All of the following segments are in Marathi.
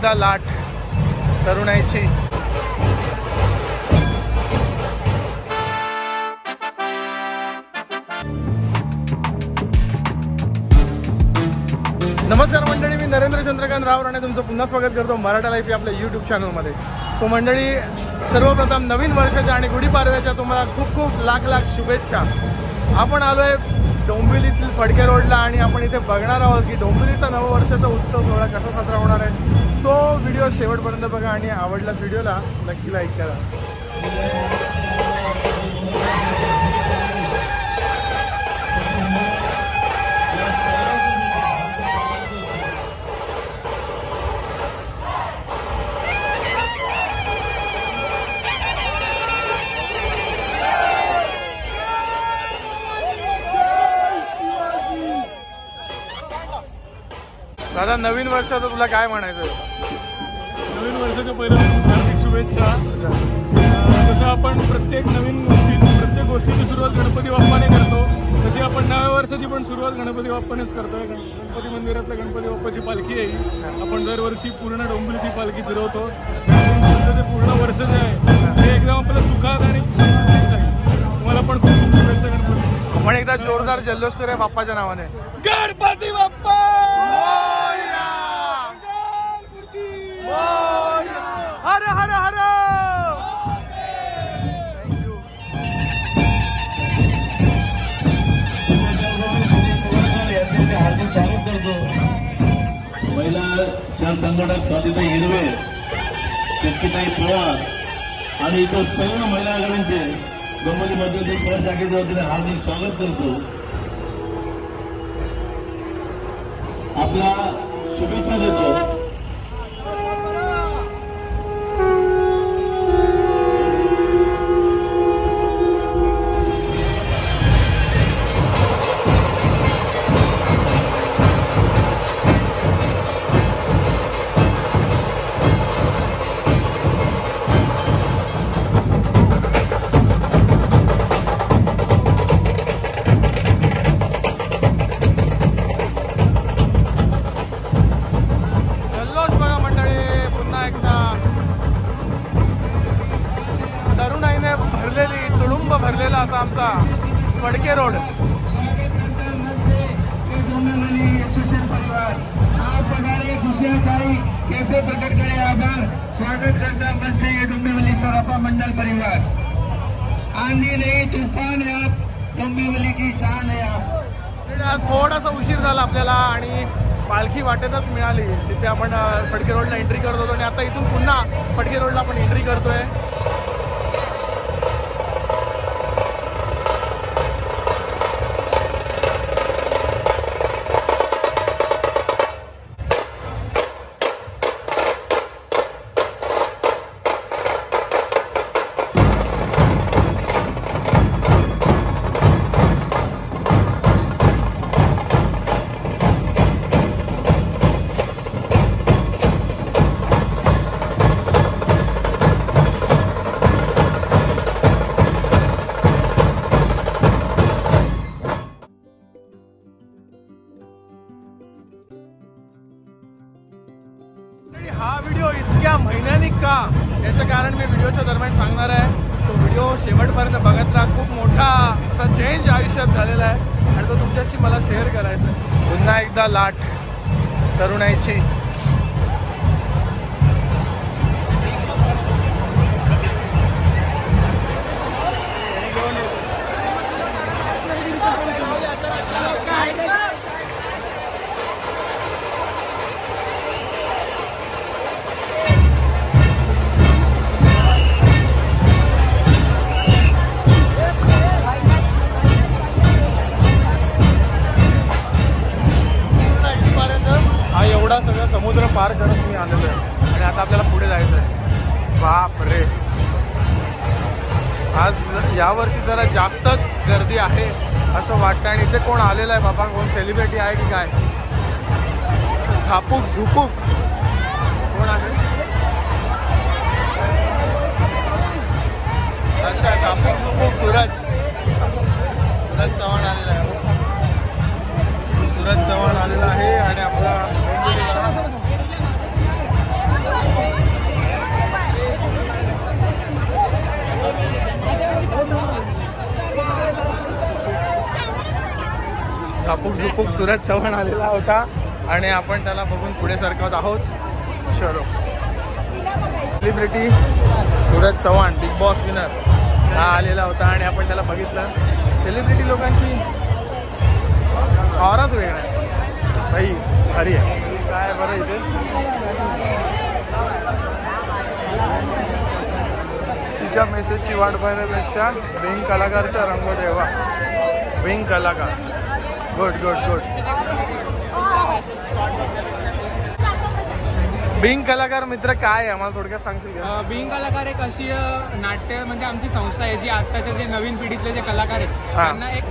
एकदा लाट तरुणाईची. नमस्कार मंडळी, मी नरेंद्र चंद्रकांत राव राणे तुमचं पुन्हा स्वागत करतो मराठा लाईफ या आपल्या यूट्यूब चॅनलमध्ये. सो मंडळी, सर्वप्रथम नवीन वर्षाच्या आणि गुढीपाडव्याच्या तुम्हाला खूप खूप लाख लाख शुभेच्छा. आपण आलोय डोंबिवलीतील फडके रोडला आणि आपण इथे बघणार आहोत की डोंबिवलीचा नववर्षाचा उत्सव सोहळा कसा साजरा होणार आहे. सो व्हिडिओ शेवटपर्यंत बघा आणि आवडल्यास व्हिडिओला नक्की लाईक करा. दादा, नवीन वर्षाचं तुला काय म्हणायचं? नवीन वर्षाच्या पहिल्या हार्दिक शुभेच्छा. जसं आपण प्रत्येक गोष्टीची सुरुवात गणपती बाप्पाने करतो, तशी आपण नव्या वर्षाची पण सुरुवात गणपती बाप्पानेच करतोय. गणपती मंदिरातल्या गणपती बाप्पाची पालखी येईल. आपण दरवर्षी पूर्ण डोंबिवलीची पालखी फिरवतो. ते पूर्ण वर्ष जे आहे ते एकदम आपलं सुखात आणि समृद्धीत जाईल. तुम्हाला पण खूप खूप शुभेच्छा गणपती. आपण एकदा जोरदार जल्लोष करूया बाप्पाच्या नावाने. गणपती बाप्पा हर हर हर. हार्दिक स्वागत करतो. महिला शहर संघटक स्वातीताई हिरवे, व्यक्तिताई पवार आणि इतर सर्व महिला आघाडींचे डोंबिवलीमध्ये ते शहर शाखेच्या वतीने हार्दिक स्वागत करतो. आपला शुभेच्छा देतो. भरलेला असा आमचा फडके रोड. कैसे प्रकट करे आभार. स्वागत करता मन से ये डोंबिवली सराफा मंडल परिवार. आंधी नहीं तूफान है आप, डोंबिवली की शान है आप. आज थोडासा उशीर झाला आपल्याला आणि पालखी वाटेतच मिळाली. तिथे आपण फडके रोडला एंट्री करत होतो आणि आता इथून पुन्हा फडके रोडला आपण एंट्री करतोय. हा व्हिडिओ इतक्या महिन्यांनी का, याचं कारण मी व्हिडिओच्या दरम्यान सांगणार आहे. तो व्हिडिओ शेवटपर्यंत बघत राहा. खूप मोठा असा चेंज आयुष्यात झालेला आहे आणि तो तुमच्याशी मला शेअर करायचा आहे. पुन्हा एकदा लाट तरुणाईची. सगळं समुद्र पार करत मी आलेलो आहे आणि आता आपल्याला पुढे जायचं आहे. बाप रे, आज यावर्षी जरा जास्तच गर्दी आहे असं वाटतं. आणि इथे कोण आलेलं आहे बाबा? कोण सेलिब्रिटी आहे की काय? झापूक झुपूक कोण आहे? अच्छा, झापूक झुपूक सूरज चव्हाण आलेला आहे. सूरज चव्हाण आलेला आहे आणि आपला झापूक झुपूक सूरज चव्हाण आलेला होता आणि आपण त्याला बघून पुढे सरकवत आहोत. चलो, celebrity Suraj Chavan big boss winner हा आलेला होता आणि आपण त्याला बघितलं. सेलिब्रिटी लोकांची ऑराच वेगळा आहे भाई, भारी आहे. काय बरं इथे तिच्या मेसेजची वाट पाहण्यापेक्षा बिंग कलाकारचा रंग देवा. बिंग कलाकार, गुड गुड गुड. बिंग कलाकार मित्र काय आहे आम्हाला थोडक्यात सांगशील का? बिंग कलाकार एक अशी नाट्य म्हणजे आमची संस्था आहे जी आत्ताच्या जे नवीन पिढीतले जे कलाकार आहेत त्यांना एक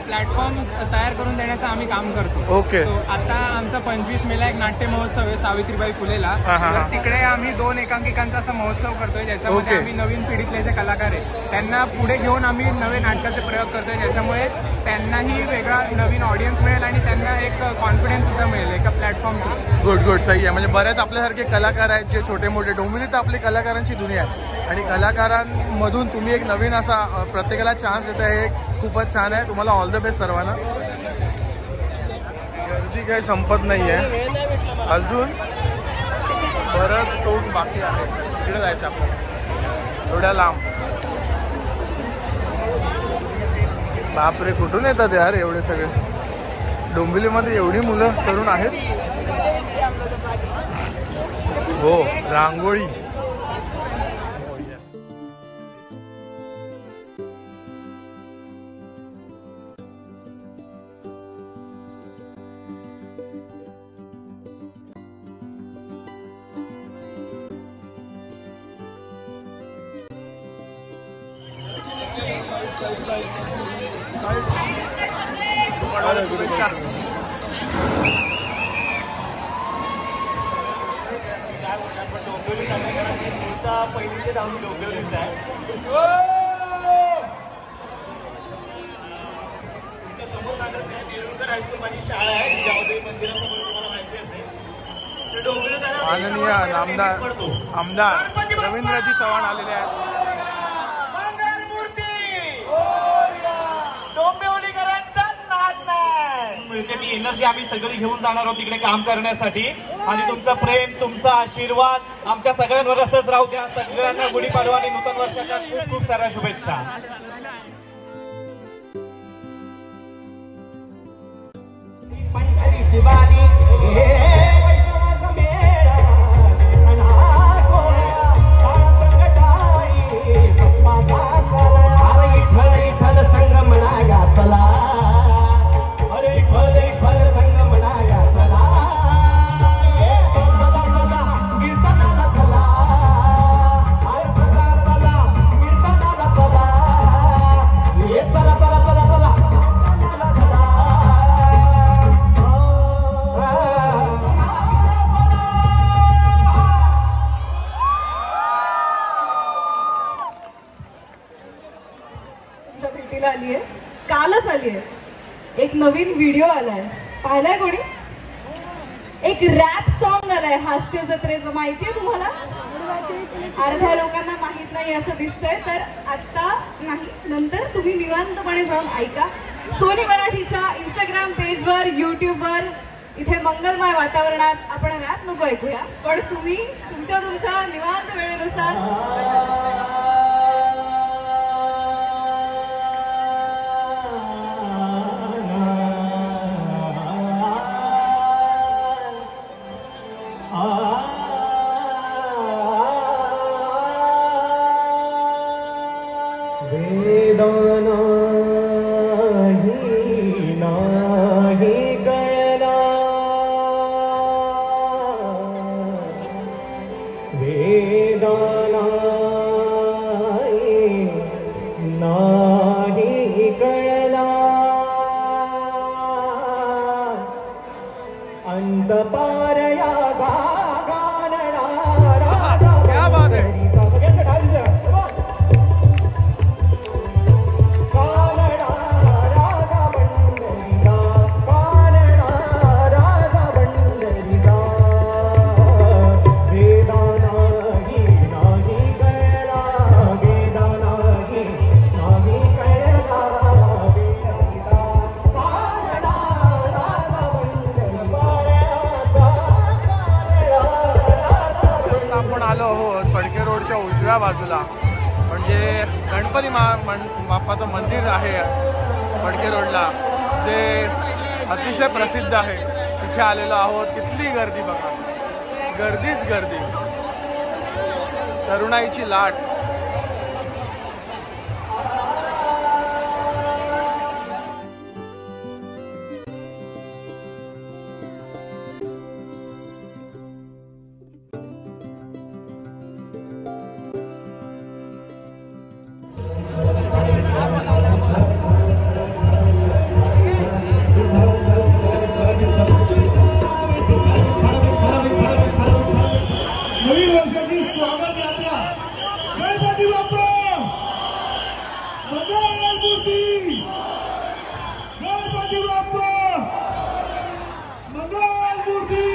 प्लॅटफॉर्म तयार करून देण्याचं आम्ही काम करतो. ओके. आता आमचा 25 मेला एक नाट्य महोत्सव आहे सावित्रीबाई फुलेला. तर तिकडे आम्ही 2 एकांकिकांचा असा महोत्सव करतोय ज्याच्यामध्ये आम्ही नवीन पिढीतले जे कलाकार आहेत त्यांना पुढे घेऊन आम्ही नवे नाटकाचे प्रयोग करतोय, ज्याच्यामुळे त्यांनाही वेगळा नवीन ऑडियन्स मिळेल आणि त्यांना एक कॉन्फिडन्स सुद्धा मिळेल एका प्लॅटफॉर्म थ्रू. गुड गुड, सही आहे. म्हणजे बऱ्याच आपल्यासारखे कलाकार आहेत जे छोटे मोठे. डोंबिवली तर आपली कलाकारांची दुनिया आहे आणि कलाकारांमधून तुम्ही एक नवीन असा प्रत्येकाला चान्स देता, हे खूपच छान आहे. तुम्हाला ऑल द बेस्ट सर्वांना. गर्दी काही संपत नाही आहे, अजून बरंच टोक बाकी आहे. तिकडे जायचं आपल्याला, एवढ्या लांब. बापरे, कुठून येतात यार एवढे सगळे? डोंबिवलीमध्ये एवढी मुलं तरुण आहेत. हो, रांगोळी. पहिली ते 10वी डोंबिवलीच आहे. तुमच्या समोर सागर नेरुळकर हायस्कूल माझी शाळा आहे, जावदेवी मंदिरासमोर तुम्हाला माहिती असेल. डोंबिवली माननीय आमदार रवींद्रजी चव्हाण आलेले आहेत. मिळते ती एनर्जी आम्ही सगळी घेऊन जाणार आहोत तिकडे काम करण्यासाठी. आणि तुमचं प्रेम, तुमचा आशीर्वाद आमच्या सगळ्यांवर असंच राहू द्या. सगळ्यांना गुढीपाडवा आणि नूतन वर्षाच्या खूप खूप साऱ्या शुभेच्छा. कालच आली आहे, एक नवीन व्हिडिओ आलाय, पाहिलाय कोणी? एक रॅप सॉन्ग आलाय हास्य जत्रेचं, माहितीये तुम्हाला? अर्ध्या लोकांना माहित नाही असं दिसतंय, तर आता नाही, नंतर तुम्ही निवांतपणे जाऊन ऐका. सोनी मराठीच्या इंस्टाग्राम पेजवर, युट्यूबवर, इथे मंगलमय वातावरणात आपण रॅप नको ऐकूया, पण तुम्ही तुमच्या निवांत वेळेनुसार गणपती बाप्पाचं मंदिर आहे फडके रोडला, ते अतिशय प्रसिद्ध आहे. तिथे आलेलो आहोत. किती गर्दी बघा, गर्दीच गर्दी, तरुणाईची लाट. नवीन वर्षाची स्वागत यात्रा गणपती बाप्पा मंगल मूर्ती, गणपती बाप्पा मंगल मूर्ती.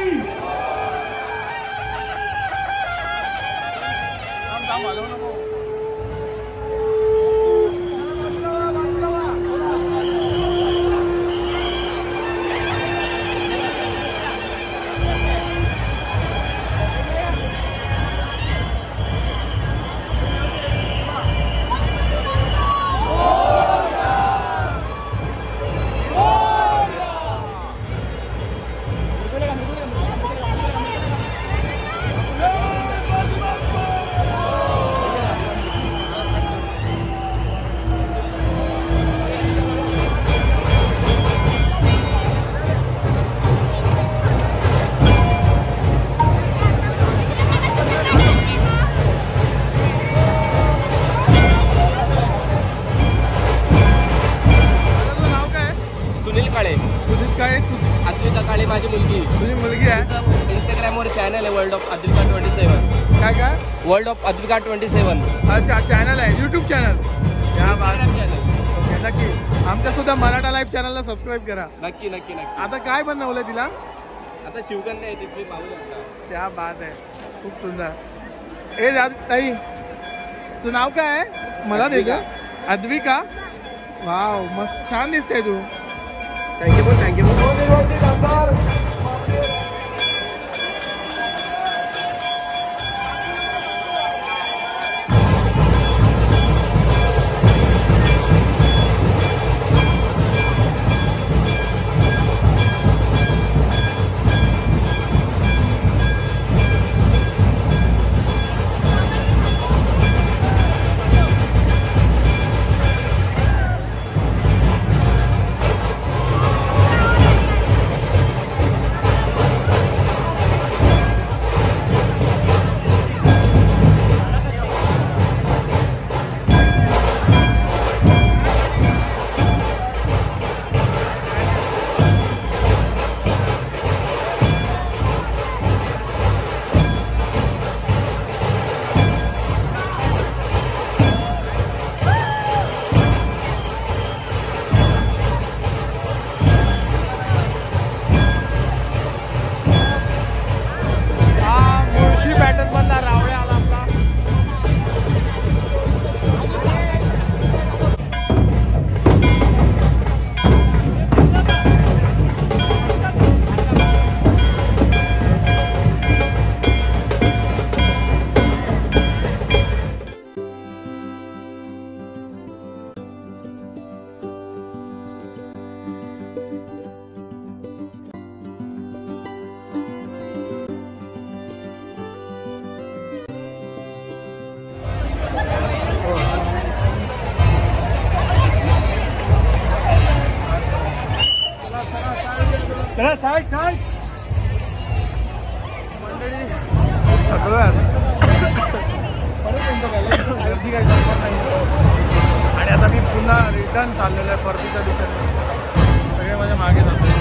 अद्विका काळे माझी मुलगी. तुझी मुलगी आहे? इंस्टाग्रामवर चॅनल आहे वर्ल्ड ऑफ अद्विका 27. काय काय? World of Advika 27. अच्छा, चॅनल आहे, युट्यूब चॅनल. चॅनल. ओके, नक्की आमच्या सुद्धा मराठा लाईव्ह चॅनलला सबस्क्राईब करा. नक्की नक्की नक्की. आता काय बनवलंय तिला? आता शिवकन्या आहे तिथली, पाहू शकता. क्या बात आहे, खूप सुंदर. ए ताई, तू नाव काय आहे? मला दे का? अद्विका. वाव, मस्त, छान दिसते तू. थँक्यू बोल, थँक्यू बोल. निर्वाचित आमदार मंडळी थकलो आहे गर्दी काही संपत नाही. आणि आता मी पुन्हा रिटर्न चाललेलो आहे परतीच्या दिशेने. सगळे माझ्या मागे जातो.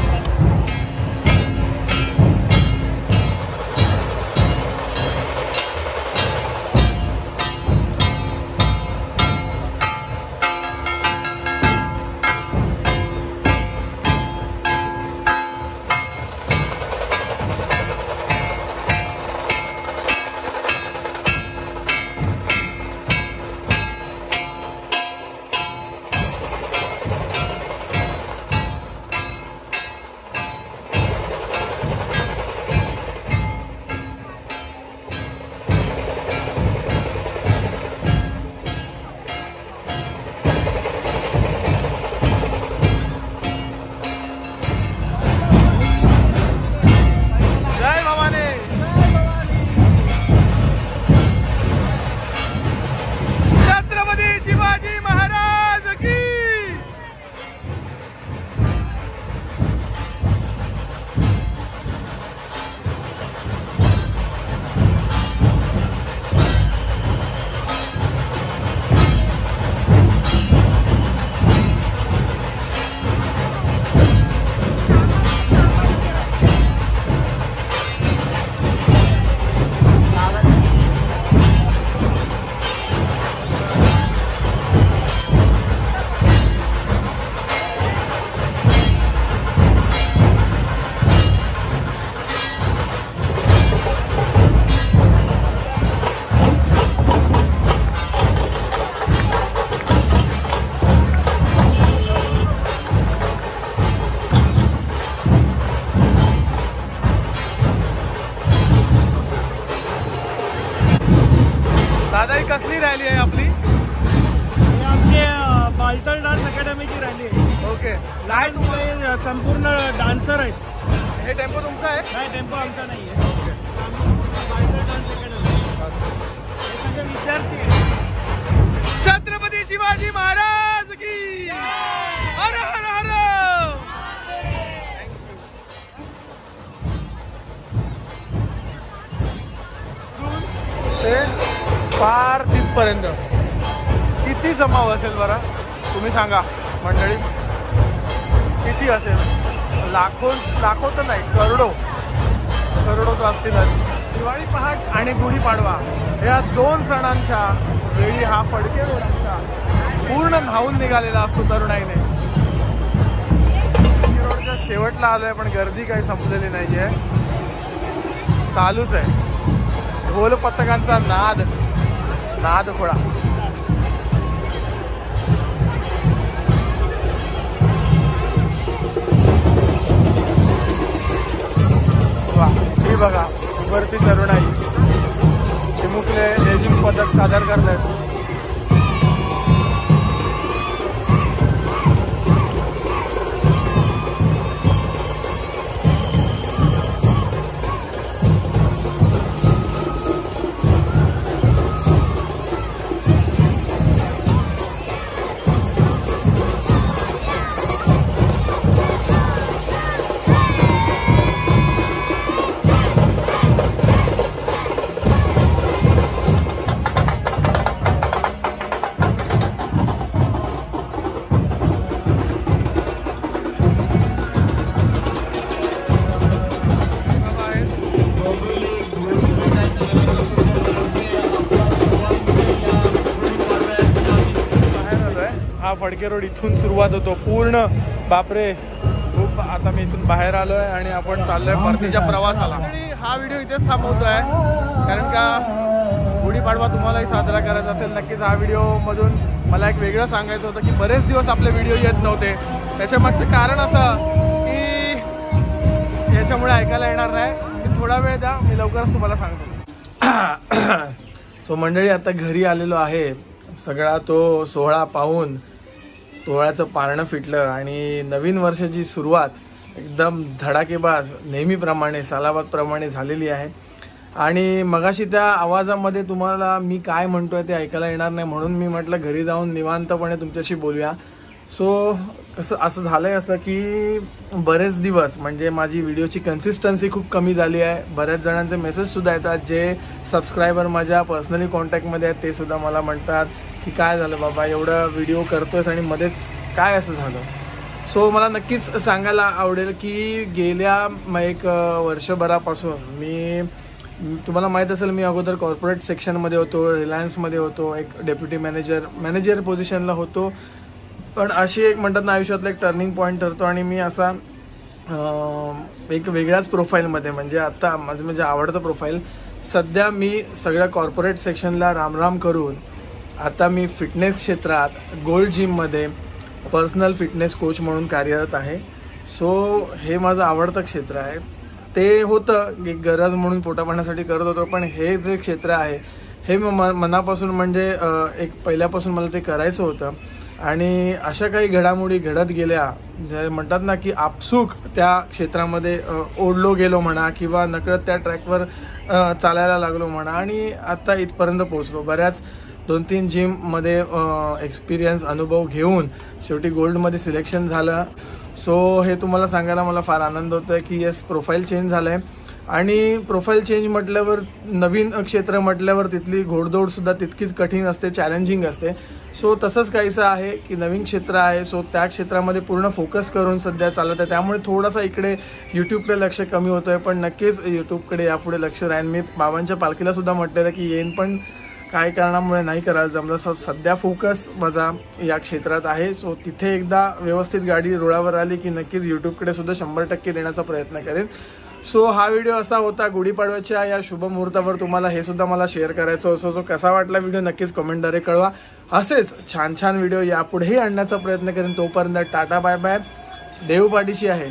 अल्टर डान्स अकॅडमीची रॅली आहे. ओके. लाईट तुमचे संपूर्ण डान्सर आहेत. हे टेम्पो तुमचा आहे? नाही, टेम्पो आमचा नाही आहे. अल्टर डान्स अकॅडमी हे सगळे विद्यार्थी आहेत. छत्रपती शिवाजी महाराज की हर हर हर. ते पार तिथपर्यंत किती जमाव असेल बरं तुम्ही सांगा मंडळी, किती असेल? लाखो तर नाही, करोडो तर असतीलच. दिवाळी पहाट आणि गुढीपाडवा या 2 सणांच्या वेळी हा फडके रोडचा पूर्ण धावून निघालेला असतो तरुणाईने. रोडच्या शेवटला आलोय पण गर्दी काही संपलेली नाहीये, चालूच आहे. ढोल पथकांचा नाद खोळा. वा, ही बघा वरती तरुणाई चिमुकले लेझिम पथक सादर करतात. फडके रोड इथून सुरुवात होतो पूर्ण. बापरे, खूप. आता मी इथून बाहेर आलोय आणि आपण चाललोय परतीच्या प्रवासाला. हा व्हिडिओ इथेच थांबवतोय कारण का गुढीपाडवा तुम्हालाही साजरा करायचा असेल नक्कीच हा व्हिडिओ मधून मला एक वेगळं सांगायचं होतं की बरेच दिवस आपले व्हिडिओ येत नव्हते. त्याच्यामागचं कारण असं की याच्यामुळे ऐकायला येणार नाही. मी थोडा वेळ द्या, मी लवकरच तुम्हाला सांगतो. सो मंडळी, आता घरी आलेलो आहे. सगळा तो सोहळा पाहून सोहळ्याचं पारणं फिटलं आणि नवीन वर्षाची सुरुवात एकदम धडाकेबाज नेहमीप्रमाणे सालाबादप्रमाणे झालेली आहे. आणि मगाशी त्या आवाजामध्ये तुम्हाला मी काय म्हणतोय ते ऐकायला येणार नाही म्हणून मी म्हटलं घरी जाऊन निवांतपणे तुमच्याशी बोलूया. सो असं झालंय असं की बरेच दिवस म्हणजे माझी व्हिडिओची कन्सिस्टन्सी खूप कमी झाली आहे. बऱ्याच जणांचे मेसेज सुद्धा येतात, जे सबस्क्रायबर माझ्या पर्सनली कॉन्टॅक्टमध्ये आहेत ते सुद्धा मला म्हणतात की काय झालं बाबा, एवढं व्हिडिओ करतोयस आणि मध्येच काय असं झालं. सो मला नक्कीच सांगायला आवडेल की गेल्या एक वर्षभरापासून तुम्हाला माहीत असेल मी अगोदर कॉर्पोरेट सेक्शनमध्ये होतो, रिलायन्समध्ये होतो, एक डेप्युटी मॅनेजर पोझिशनला होतो. पण अशी एक म्हणतात ना आयुष्यातलं एक टर्निंग पॉईंट ठरतो आणि मी असा एक वेगळ्याच प्रोफाईलमध्ये म्हणजे आता माझं म्हणजे आवडतं प्रोफाईल. सध्या मी सगळ्या कॉर्पोरेट सेक्शनला रामराम करून आता मी फिटनेस क्षेत्रात गोल्ड जिममध्ये पर्सनल फिटनेस कोच म्हणून कार्यरत आहे. सो हे माझं आवडतं क्षेत्र आहे. ते होतं एक गरज म्हणून पोटापाण्यासाठी करत होतो, पण हे जे क्षेत्र आहे हे मनापासून म्हणजे एक पहिल्यापासून मला ते करायचं होतं. आणि अशा काही घडामोडी घडत गेल्या जे म्हणतात ना की आपसूक त्या क्षेत्रामध्ये ओढलो गेलो म्हणा किंवा नकळत त्या ट्रॅकवर चालायला लागलो म्हणा आणि आता इथपर्यंत पोहोचलो. बऱ्याच 2-3 जिममध्ये एक्सपिरियन्स अनुभव घेऊन शेवटी गोल्डमध्ये सिलेक्शन झालं. सो हे तुम्हाला सांगायला मला फार आनंद होतोय की येस, प्रोफाईल चेंज झालं आहे. आणि प्रोफाईल चेंज म्हटल्यावर नवीन क्षेत्र म्हटल्यावर तिथली घोडदौडसुद्धा तितकीच कठीण असते, चॅलेंजिंग असते. सो तसंच काहीसं आहे की नवीन क्षेत्र आहे. सो त्या क्षेत्रामध्ये पूर्ण फोकस करून सध्या चालत आहे. त्यामुळे थोडासा इकडे यूट्यूबकडे लक्ष कमी होतं आहे, पण नक्कीच यूट्यूबकडे यापुढे लक्ष राहील. मी बाबांच्या पालखीला सुद्धा म्हटलेलं की येईन, पण काही कारणामुळे नाही करायला जमलं. सध्या फोकस माझा या क्षेत्रात आहे. सो तिथे एकदा व्यवस्थित गाडी रुळावर आली की नक्कीच यूट्यूबकडे सुद्धा 100% देण्याचा प्रयत्न करेन. सो हा व्हिडिओ असा होता गुढीपाडव्याच्या या शुभ मुहूर्तावर तुम्हाला हे सुद्धा मला शेअर करायचं असो. सो कसा वाटला व्हिडिओ नक्कीच कमेंटद्वारे कळवा. असेच छान छान व्हिडिओ यापुढेही आणण्याचा प्रयत्न करेन. तोपर्यंत टाटा बाय बाय. देव पाठीशी आहे.